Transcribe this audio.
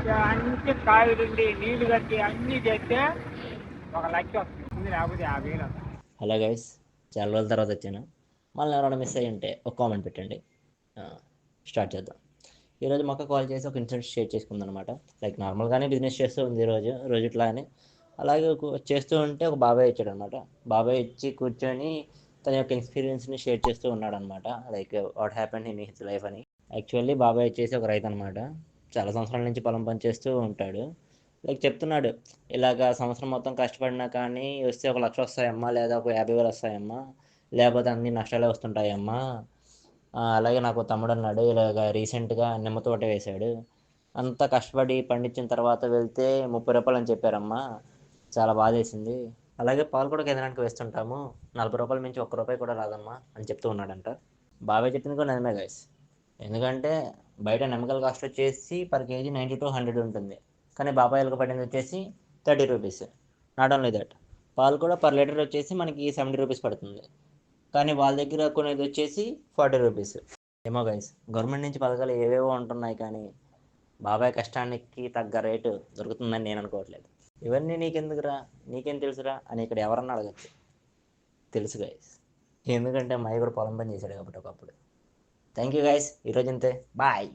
అన్ని కాయలుండి నీళ్లు కట్టి అన్నీ చేస్తే 1,00,000 వస్తుంది, లేకపోతే 50,000 వస్తుంది. హలో గైస్, చాలా రోజుల తర్వాత వచ్చాను. మళ్ళీ ఎవరైనా మిస్ అయ్యి ఉంటే ఒక కామెంట్ పెట్టండి. స్టార్ట్ చేద్దాం. ఈరోజు మొక్క కాల్ చేసి ఒక ఇన్సిడెంట్ షేర్ చేసుకుంది అనమాట. లైక్ నార్మల్గానే బిజినెస్ చేస్తూ ఉంది రోజు ఇట్లా అని. అలాగే చేస్తూ ఉంటే ఒక బాబాయ్ వచ్చాడు అనమాట. బాబాయ్ వచ్చి కూర్చొని తన యొక్క ఎక్స్పీరియన్స్ని షేర్ చేస్తూ ఉన్నాడు అనమాట. Like what happened in his life అని. యాక్చువల్లీ బాబాయ్ వచ్చేసి ఒక రైతు అనమాట. చాలా సంవత్సరాల నుంచి పొలం పని చేస్తూ ఉంటాడు. లైక్ చెప్తున్నాడు, ఇలాగ సంవత్సరం మొత్తం కష్టపడినా కానీ వస్తే 1,00,000 వస్తాయమ్మా, లేదా ఒక 50,000 వస్తాయమ్మా, లేకపోతే అన్ని నష్టాలే వస్తుంటాయమ్మా. అలాగే నాకు తమ్ముడు అన్నాడు, ఇలాగ రీసెంట్గా నిమ్మ తోట వేశాడు. అంతా కష్టపడి పండించిన తర్వాత వెళ్తే 30 రూపాయలు అని చెప్పారమ్మా. చాలా బాధేసింది. అలాగే పాలు కూడా కేంద్రానికి వేస్తుంటాము, 40 రూపాయల మించి 1 రూపాయి కూడా రాదమ్మా అని చెప్తూ ఉన్నాడంట. బాబాయ్ చెప్పింది కూడా నిజమే గైస్. ఎందుకంటే బయట నిమ్మకాయల కాస్ట్ వచ్చేసి పర్ కేజీ 90 to 100 ఉంటుంది. కానీ బాబాయిలకు పడింది వచ్చేసి 30 రూపీస్. నాట్ ఓన్లీ దట్, పాలు కూడా పర్ లీటర్ వచ్చేసి మనకి 70 రూపీస్ పడుతుంది. కానీ వాళ్ళ దగ్గర కొనేది వచ్చేసి 40 రూపీస్. ఏమో గైస్, గవర్నమెంట్ నుంచి పథకాలు ఏవేవో ఉంటున్నాయి, కానీ బాబాయ్ కష్టానికి తగ్గ రేటు దొరుకుతుందని నేను అనుకోవట్లేదు. ఇవన్నీ నీకెందుకురా, నీకేం తెలుసురా అని ఇక్కడ ఎవరన్నా అడగచ్చు. తెలుసు గైస్, ఎందుకంటే మా కూడా పొలం పని చేశాడు కాబట్టి ఒకప్పుడు. థ్యాంక్ యూ గైస్, ఈరోజు అంతే, బాయ్.